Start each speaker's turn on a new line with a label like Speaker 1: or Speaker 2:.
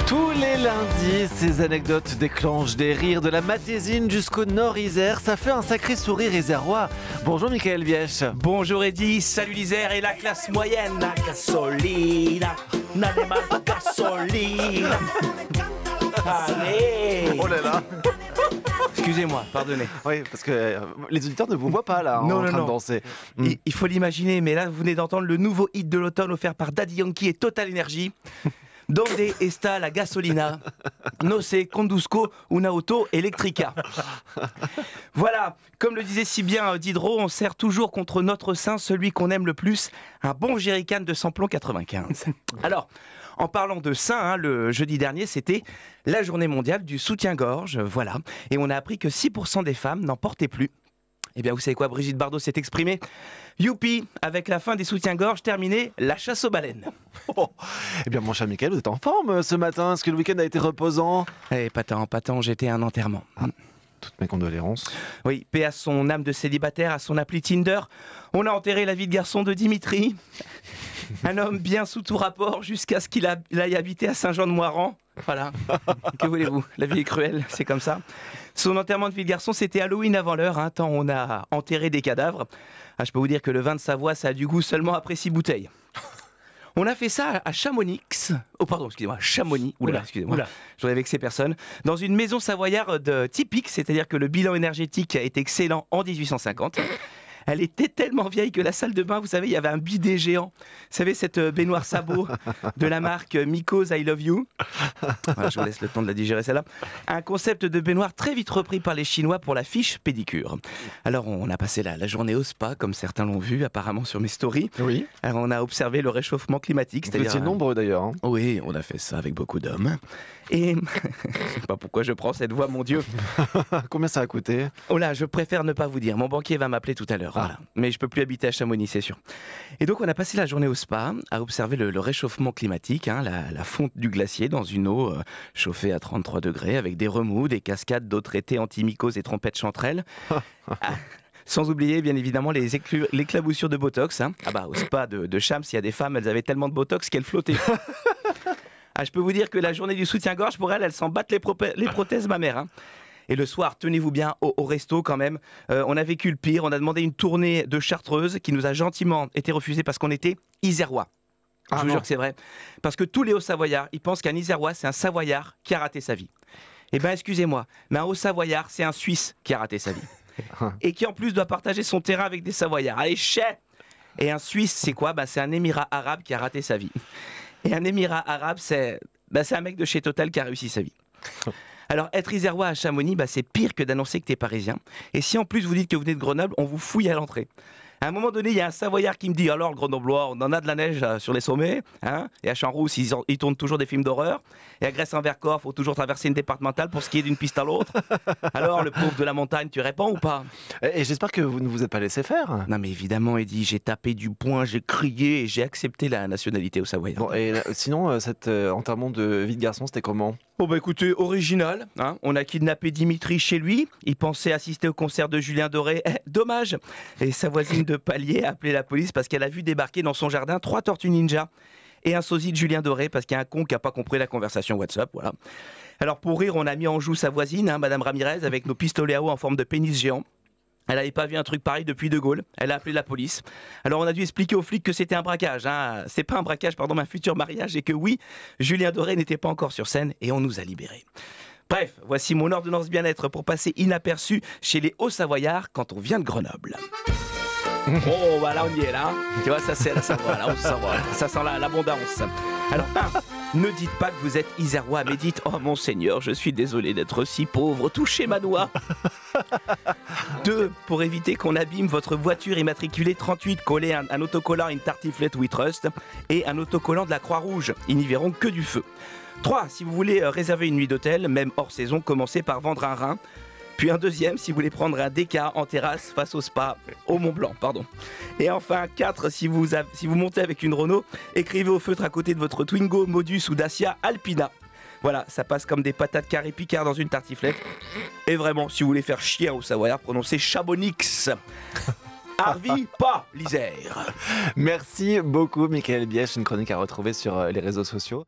Speaker 1: Tous les lundis, ces anecdotes déclenchent des rires de la Matésine jusqu'au Nord-Isère. Ça fait un sacré sourire isérois. Bonjour Michael Bièche.
Speaker 2: Bonjour Eddy, salut l'Isère et la classe moyenne. La gasolina, n'allez mal de gasolina. Allez.
Speaker 1: Oh là là.
Speaker 2: Excusez-moi, pardonnez.
Speaker 1: Oui, parce que les auditeurs ne vous voient pas là, en train de danser.
Speaker 2: Il faut l'imaginer, mais là vous venez d'entendre le nouveau hit de l'automne offert par Daddy Yankee et Total Energy. Donde está la gasolina? No sé conduzco una auto eléctrica. Voilà, comme le disait si bien Diderot, on sert toujours contre notre sein celui qu'on aime le plus, un bon jerrycan de samplon 95. Alors, en parlant de sein, le jeudi dernier, c'était la journée mondiale du soutien-gorge, voilà. Et on a appris que 6% des femmes n'en portaient plus. Eh bien, vous savez quoi, Brigitte Bardot s'est exprimée. Youpi, avec la fin des soutiens-gorge, terminé la chasse aux baleines.
Speaker 1: Oh. Eh bien, mon cher Michael, vous êtes en forme ce matin? Est-ce que le week-end a été reposant?
Speaker 2: Eh, pas tant, j'étais à un enterrement.
Speaker 1: Toutes mes condoléances.
Speaker 2: Oui, paix à son âme de célibataire, à son appli Tinder. On a enterré la vie de garçon de Dimitri. Un homme bien sous tout rapport jusqu'à ce qu'il aille habiter à Saint-Jean-de-Moiran. Voilà. Que voulez-vous? La vie est cruelle, c'est comme ça. Son enterrement de vie de garçon, c'était Halloween avant l'heure, tant on a enterré des cadavres. Je peux vous dire que le vin de Savoie, ça a du goût seulement après 6 bouteilles. On a fait ça à Chamonix. Oh pardon, excusez-moi, Chamonix. Oula, excusez-moi. J'aurais vexé personne. Dans une maison savoyarde typique, c'est-à-dire que le bilan énergétique est excellent en 1850. Elle était tellement vieille que la salle de bain, vous savez, il y avait un bidet géant. Vous savez, cette baignoire sabot de la marque Miko's I Love You. Voilà, je vous laisse le temps de la digérer celle-là. Un concept de baignoire très vite repris par les Chinois pour la fiche pédicure. Alors, on a passé la journée au spa, comme certains l'ont vu apparemment sur mes stories.
Speaker 1: Oui.
Speaker 2: Alors, on a observé le réchauffement climatique.
Speaker 1: Vous étiez nombreux d'ailleurs.
Speaker 2: Oui, on a fait ça avec beaucoup d'hommes. Et je sais pas pourquoi je prends cette voix, mon Dieu.
Speaker 1: Combien ça a coûté?
Speaker 2: Oh là, je préfère ne pas vous dire. Mon banquier va m'appeler tout à l'heure. Voilà. Mais je peux plus habiter à Chamonix, c'est sûr. Et donc, on a passé la journée au spa à observer le réchauffement climatique, la fonte du glacier dans une eau chauffée à 33 degrés avec des remous, des cascades d'eau traitée anti-mycoses et trompettes chanterelles. Sans oublier, bien évidemment, l'éclaboussure de Botox. Au spa de Cham, s'il y a des femmes, elles avaient tellement de Botox qu'elles flottaient. Je peux vous dire que la journée du soutien-gorge, pour elles s'en battent les prothèses mammaires. Et le soir, tenez-vous bien, au resto quand même, on a vécu le pire. On a demandé une tournée de Chartreuse qui nous a gentiment été refusée parce qu'on était isérois. Je vous jure que c'est vrai. Parce que tous les Hauts-Savoyards, ils pensent qu'un Isérois, c'est un Savoyard qui a raté sa vie. Eh bien, excusez-moi, mais un Haut-Savoyard, c'est un Suisse qui a raté sa vie. Et qui en plus doit partager son terrain avec des Savoyards. Allez, chais! Et un Suisse, c'est quoi? C'est un émirat arabe qui a raté sa vie. Et un émirat arabe, c'est un mec de chez Total qui a réussi sa vie. Alors, être isérois à Chamonix, c'est pire que d'annoncer que t'es parisien. Et si en plus vous dites que vous venez de Grenoble, on vous fouille à l'entrée. À un moment donné, il y a un Savoyard qui me dit « Alors, le Grenoblois, on en a de la neige sur les sommets Et à Champs-Rousse, ils tournent toujours des films d'horreur. Et à Grèce-en-Vercors, il faut toujours traverser une départementale pour skier d'une piste à l'autre. Alors, le pauvre de la montagne, tu réponds ou pas ?»
Speaker 1: Et j'espère que vous ne vous êtes pas laissé faire.
Speaker 2: Non mais évidemment, Eddy, j'ai tapé du poing, j'ai crié et j'ai accepté la nationalité au Savoyard.
Speaker 1: Bon, et sinon, cet enterrement de vie de garçon, c'était comment?
Speaker 2: Bon écoutez, original, on a kidnappé Dimitri chez lui, il pensait assister au concert de Julien Doré, dommage. Et sa voisine de palier a appelé la police parce qu'elle a vu débarquer dans son jardin 3 tortues ninja et un sosie de Julien Doré parce qu'il y a un con qui n'a pas compris la conversation WhatsApp, voilà. Alors pour rire, on a mis en joue sa voisine, Madame Ramirez, avec nos pistolets à eau en forme de pénis géant. Elle n'avait pas vu un truc pareil depuis De Gaulle. Elle a appelé la police. Alors on a dû expliquer aux flics que c'était un braquage. C'est pas un braquage, pardon, mais un futur mariage. Et que oui, Julien Doré n'était pas encore sur scène et on nous a libérés. Bref, voici mon ordonnance bien-être pour passer inaperçu chez les Hauts-Savoyards quand on vient de Grenoble. Oh, là on y est là. Tu vois, ça c'est la Savoie, là on se sent, ça sent l'abondance. Alors, ne dites pas que vous êtes isérois, mais dites « Oh mon Seigneur, je suis désolé d'être si pauvre, touchez ma noix !» 2. Pour éviter qu'on abîme votre voiture immatriculée 38, collez un autocollant, une tartiflette We Trust et un autocollant de la Croix-Rouge. Ils n'y verront que du feu. 3. Si vous voulez réserver une nuit d'hôtel, même hors saison, commencez par vendre un rein. Puis un deuxième, si vous voulez prendre un déca en terrasse face au spa, au Mont Blanc, pardon. Et enfin, 4, si vous montez avec une Renault, écrivez au feutre à côté de votre Twingo, Modus ou Dacia Alpina. Voilà, ça passe comme des patates carrées Picard dans une tartiflette. Et vraiment, si vous voulez faire chier au Savoyard, prononcez Chabonix. Arvi, pas l'Isère.
Speaker 1: Merci beaucoup, Michael Bièche. Une chronique à retrouver sur les réseaux sociaux.